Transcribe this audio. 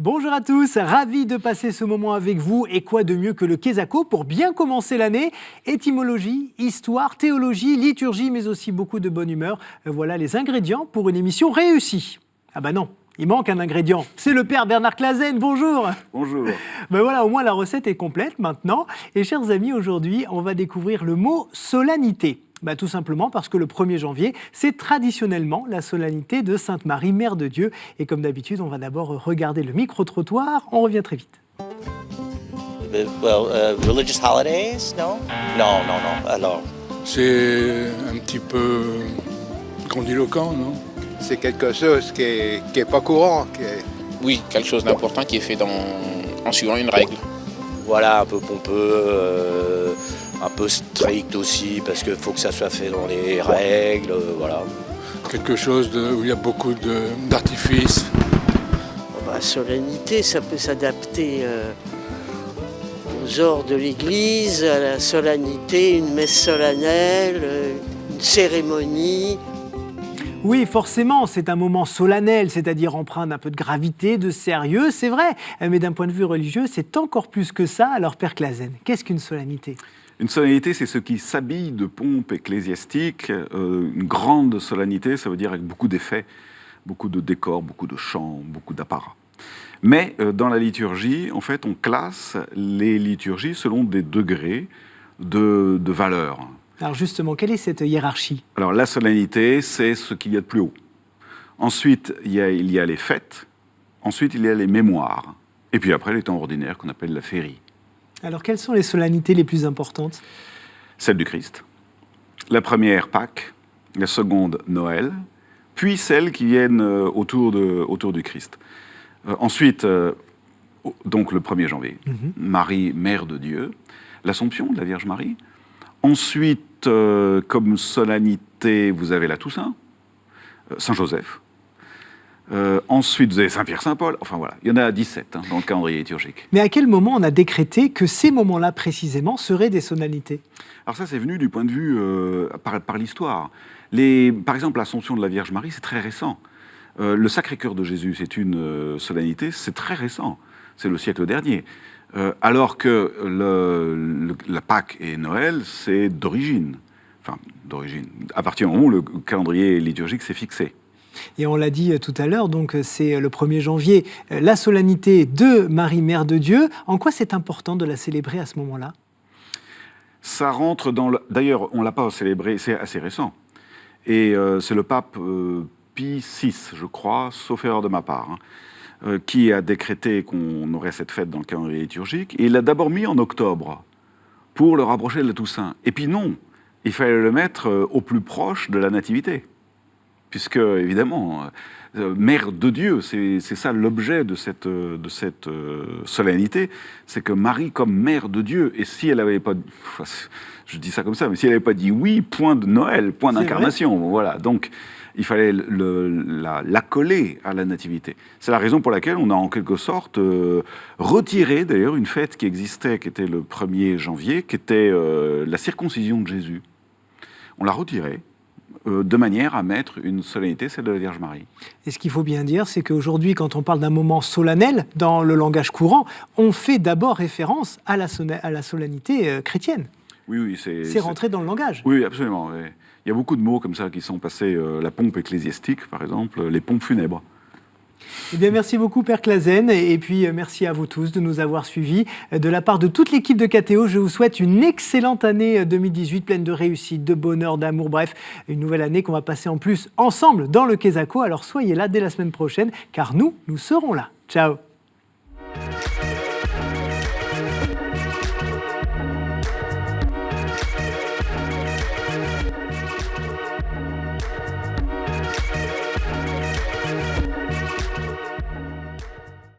Bonjour à tous, ravi de passer ce moment avec vous. Et quoi de mieux que le Quesaco pour bien commencer l'année? Étymologie, histoire, théologie, liturgie, mais aussi beaucoup de bonne humeur. Voilà les ingrédients pour une émission réussie. Ah bah non, il manque un ingrédient. C'est le père Bernard Clasen, bonjour. Bonjour. Ben voilà, au moins la recette est complète maintenant. Et chers amis, aujourd'hui, on va découvrir le mot solennité. Tout simplement parce que le 1er janvier, c'est traditionnellement la solennité de Sainte Marie, Mère de Dieu. Et comme d'habitude, on va d'abord regarder le micro-trottoir. On revient très vite. Religious holidays? No? No. Alors, C'est un petit peu grandiloquent, non? C'est quelque chose qui est pas courant. Oui, quelque chose d'important qui est fait en suivant une règle. voilà, un peu pompeux, un peu strict aussi, parce qu'il faut que ça soit fait dans les règles, voilà. Quelque chose où il y a beaucoup d'artifices. Solennité, ça peut s'adapter aux ordres de l'Église, à la solennité, une messe solennelle, une cérémonie. Oui, forcément, c'est un moment solennel, c'est-à-dire empreint d'un peu de gravité, de sérieux, c'est vrai. Mais d'un point de vue religieux, c'est encore plus que ça. Alors, Père Clasen, qu'est-ce qu'une solennité ? Une solennité, c'est ce qui s'habille de pompe ecclésiastique. Une grande solennité, ça veut dire avec beaucoup d'effets, beaucoup de décors, beaucoup de chants, beaucoup d'apparat. Mais dans la liturgie, en fait, on classe les liturgies selon des degrés de valeur. Alors justement, quelle est cette hiérarchie ? Alors la solennité, c'est ce qu'il y a de plus haut. Ensuite, il y a les fêtes. Ensuite, il y a les mémoires. Et puis après, les temps ordinaires qu'on appelle la féerie. Alors quelles sont les solennités les plus importantes ? Celle du Christ. La première, Pâques. La seconde, Noël. Puis celles qui viennent autour du Christ. Ensuite, donc le 1er janvier, Marie, Mère de Dieu. L'Assomption de la Vierge Marie. Ensuite, comme solennité, vous avez la Toussaint, Saint-Joseph. Ensuite, vous avez Saint-Pierre, Saint-Paul. Enfin voilà, il y en a 17 dans le calendrier liturgique. Mais à quel moment on a décrété que ces moments-là précisément seraient des solennités ? Alors ça, c'est venu du point de vue par l'histoire. Par exemple, l'Assomption de la Vierge Marie, c'est très récent. Le Sacré-Cœur de Jésus, c'est une solennité, c'est très récent. C'est le siècle dernier. Alors que la Pâques et Noël, c'est d'origine. Enfin, d'origine. À partir du moment où le calendrier liturgique s'est fixé. Et on l'a dit tout à l'heure, donc c'est le 1er janvier, la solennité de Marie, Mère de Dieu. En quoi c'est important de la célébrer à ce moment-là ? Ça rentre dans le... D'ailleurs, on ne l'a pas célébré, c'est assez récent. Et c'est le pape Pie VI, je crois, sauf erreur de ma part, qui a décrété qu'on aurait cette fête dans le calendrier liturgique. Et il l'a d'abord mis en octobre, pour le rapprocher de la Toussaint. Et puis non, il fallait le mettre au plus proche de la Nativité. Puisque, évidemment, Mère de Dieu, c'est ça l'objet de cette solennité, c'est que Marie comme Mère de Dieu, et si elle n'avait pas... je dis ça comme ça, mais si elle n'avait pas dit oui, point de Noël, point d'incarnation, voilà. Donc, il fallait l'accoler à la Nativité. C'est la raison pour laquelle on a en quelque sorte retiré d'ailleurs une fête qui existait, qui était le 1er janvier, qui était la circoncision de Jésus. On l'a retirée de manière à mettre une solennité, celle de la Vierge Marie. Et ce qu'il faut bien dire, c'est qu'aujourd'hui, quand on parle d'un moment solennel, dans le langage courant, on fait d'abord référence à la solennité chrétienne. Oui, c'est rentré dans le langage. Oui, absolument. Oui. Il y a beaucoup de mots comme ça qui sont passés, la pompe ecclésiastique, par exemple, les pompes funèbres. Eh bien, merci beaucoup, Père Clasen, et puis merci à vous tous de nous avoir suivis. De la part de toute l'équipe de KTO, je vous souhaite une excellente année 2018, pleine de réussite, de bonheur, d'amour, bref, une nouvelle année qu'on va passer en plus ensemble dans le Quesaco. Alors soyez là dès la semaine prochaine, car nous serons là. Ciao.